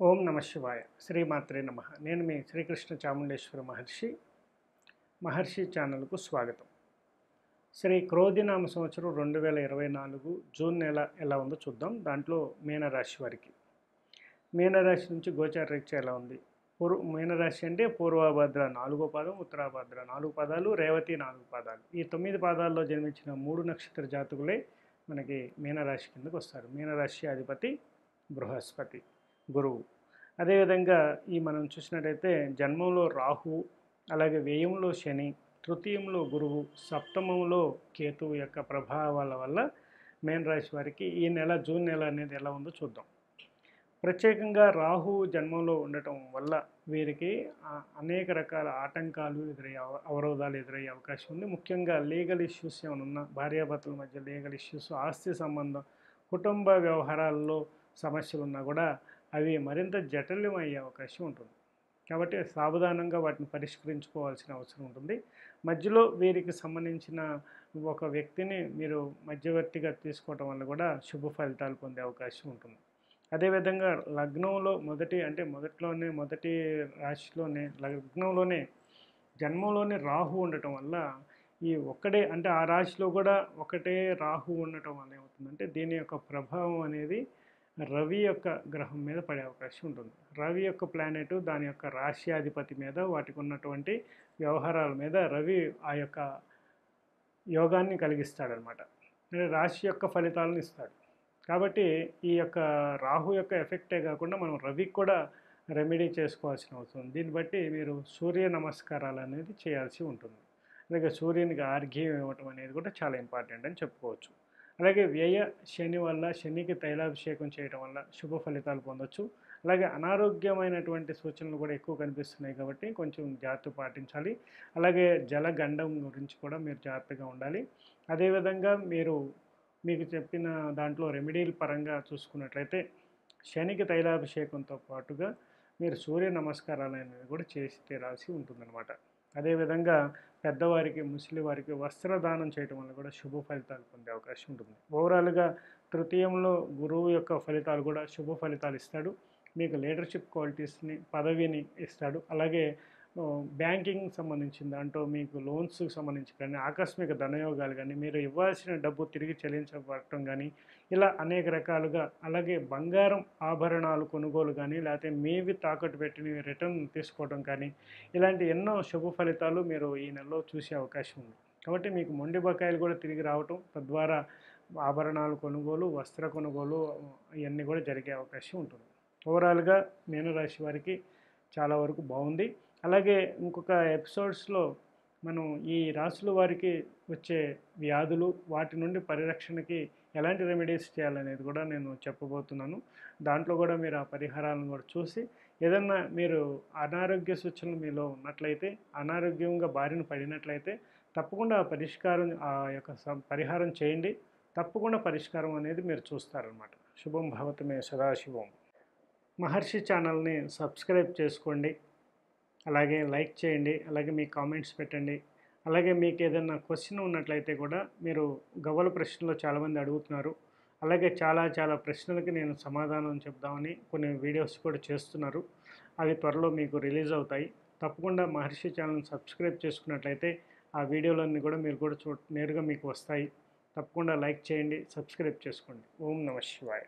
ఓం నమ శివాయ. శ్రీమాత్రే నమ. నేను మీ శ్రీకృష్ణ చాముండేశ్వర మహర్షి ఛానల్కు స్వాగతం. శ్రీ క్రోధినామ సంవత్సరం 2024 జూన్ నెల ఎలా ఉందో చూద్దాం. దాంట్లో మీనరాశి వారికి, మీనరాశి నుంచి గోచార రీత్యా ఎలా ఉంది. మీనరాశి అంటే పూర్వభద్ర 4వ పాదం, ఉత్తరాభద్ర 4 పాదాలు, రేవతి 4 పాదాలు. ఈ 9 పాదాల్లో జన్మించిన 3 నక్షత్ర జాతకులే మనకి మీనరాశి కిందకు వస్తారు. మీనరాశి అధిపతి బృహస్పతి, గురువు. అదేవిధంగా మనం చూసినట్టయితే జన్మంలో రాహు, అలాగే వ్యయంలో శని, తృతీయంలో గురువు, సప్తమంలో కేతువు యొక్క ప్రభావాల వల్ల మీనరాశి వారికి ఈ నెల జూన్ నెల అనేది ఎలా ఉందో చూద్దాం. ప్రత్యేకంగా రాహు జన్మంలో ఉండటం వల్ల వీరికి అనేక రకాల ఆటంకాలు ఎదురయ్యే అవరోధాలు ఎదురయ్యే అవకాశం ఉంది. ముఖ్యంగా లీగల్ ఇష్యూస్ ఏమైనా ఉన్నా, భార్యాభర్తల మధ్య లీగల్ ఇష్యూస్, ఆస్తి సంబంధం, కుటుంబ వ్యవహారాల్లో సమస్యలు ఉన్నా కూడా అవి మరింత జటిలం అయ్యే అవకాశం ఉంటుంది. కాబట్టి సావధానంగా వాటిని పరిష్కరించుకోవాల్సిన అవసరం ఉంటుంది. మధ్యలో వీరికి సంబంధించిన ఒక వ్యక్తిని మీరు మధ్యవర్తిగా తీసుకోవటం వల్ల కూడా శుభ ఫలితాలు పొందే అవకాశం ఉంటుంది. అదేవిధంగా లగ్నంలో మొదటి రాశిలోనే లగ్నంలోనే జన్మంలోనే రాహు ఉండటం వల్ల ఆ రాశిలో కూడా ఒకటే రాహు ఉండటం వల్ల ఏమవుతుందంటే దీని యొక్క ప్రభావం అనేది రవి యొక్క గ్రహం మీద పడే అవకాశం ఉంటుంది. రవి యొక్క ప్లానెట్ దాని యొక్క రాశ్యాధిపతి మీద, వాటికి ఉన్నటువంటి వ్యవహారాల మీద రవి ఆ యొక్క యోగాన్ని కలిగిస్తాడనమాట. అంటే రాశి యొక్క ఫలితాలను ఇస్తాడు. కాబట్టి ఈ యొక్క రాహు యొక్క ఎఫెక్టే కాకుండా మనం రవికి కూడా రెమెడీ చేసుకోవాల్సిన అవసరం. దీన్ని బట్టి మీరు సూర్య నమస్కారాలు అనేది చేయాల్సి ఉంటుంది. అలాగే సూర్యునికి ఆర్ఘ్యం ఇవ్వటం అనేది కూడా చాలా ఇంపార్టెంట్ అని చెప్పుకోవచ్చు. అలాగే వ్యయ శని వల్ల, శనికి తైలాభిషేకం చేయడం వల్ల శుభ ఫలితాలు పొందొచ్చు. అలాగే అనారోగ్యమైనటువంటి సూచనలు కూడా ఎక్కువ కనిపిస్తున్నాయి కాబట్టి కొంచెం జాగ్రత్త పాటించాలి. అలాగే జలగండం గురించి కూడా మీరు జాగ్రత్తగా ఉండాలి. అదేవిధంగా మీకు చెప్పిన దాంట్లో రెమెడీల పరంగా చూసుకున్నట్లయితే శనికి తైలాభిషేకంతో పాటుగా మీరు సూర్య నమస్కారాలు అనేవి కూడా చేసి తీరాల్సి ఉంటుందన్నమాట. అదేవిధంగా పెద్దవారికి, ముసలి వారికి వస్త్రదానం చేయడం వల్ల కూడా శుభ ఫలితాలు పొందే అవకాశం ఉంటుంది. ఓవరాల్గా తృతీయంలో గురువు యొక్క ఫలితాలు కూడా శుభ ఫలితాలు ఇస్తాడు. మీకు లీడర్షిప్ క్వాలిటీస్ని, పదవిని ఇస్తాడు. అలాగే బ్యాంకింగ్ సంబంధించిన దాంట్లో మీకు లోన్స్కి సంబంధించి కానీ, ఆకస్మిక ధనయోగాలు కానీ, మీరు ఇవ్వాల్సిన డబ్బు తిరిగి చెల్లించబడటం కానీ, ఇలా అనేక రకాలుగా, అలాగే బంగారం ఆభరణాలు కొనుగోలు కానీ, లేకపోతే మీవి తాకట్టు పెట్టినవి రిటర్న్ తీసుకోవడం కానీ, ఇలాంటి ఎన్నో శుభ ఫలితాలు మీరు ఈ నెలలో చూసే అవకాశం ఉంది. కాబట్టి మీకు మొండి బకాయిలు కూడా తిరిగి రావటం, తద్వారా ఆభరణాలు కొనుగోలు, వస్త్ర కొనుగోలు ఇవన్నీ కూడా జరిగే అవకాశం ఉంటుంది. ఓవరాల్గా మీనరాశి వారికి చాలా వరకు బాగుంది. అలాగే ఇంకొక ఎపిసోడ్స్లో మనం ఈ రాశుల వారికి వచ్చే వ్యాధులు, వాటి నుండి పరిరక్షణకి ఎలాంటి రెమెడీస్ చేయాలనేది కూడా నేను చెప్పబోతున్నాను. దాంట్లో కూడా మీరు ఆ పరిహారాలను కూడా చూసి, ఏదన్నా మీరు అనారోగ్య సూచనలు మీలో ఉన్నట్లయితే, అనారోగ్యంగా బారిన పడినట్లయితే తప్పకుండా ఆ యొక్క పరిహారం చేయండి. తప్పకుండా పరిష్కారం అనేది మీరు చూస్తారనమాట. శుభం భవతు మే సదాశివం. మహర్షి ఛానల్ని సబ్స్క్రైబ్ చేసుకోండి, అలాగే లైక్ చేయండి, అలాగే మీ కామెంట్స్ పెట్టండి. అలాగే మీకు ఏదైనా క్వశ్చన్ ఉన్నట్లయితే కూడా మీరు గవ్వల ప్రశ్నలో చాలామంది అడుగుతున్నారు. అలాగే చాలా ప్రశ్నలకి నేను సమాధానం చెప్దామని కొన్ని వీడియోస్ కూడా చేస్తున్నారు. అవి త్వరలో మీకు రిలీజ్ అవుతాయి. తప్పకుండా మహర్షి ఛానల్ని సబ్స్క్రైబ్ చేసుకున్నట్లయితే ఆ వీడియోలన్నీ కూడా మీరు కూడా నేరుగా మీకు వస్తాయి. తప్పకుండా లైక్ చేయండి, సబ్స్క్రైబ్ చేసుకోండి. ఓం నమ శివాయ.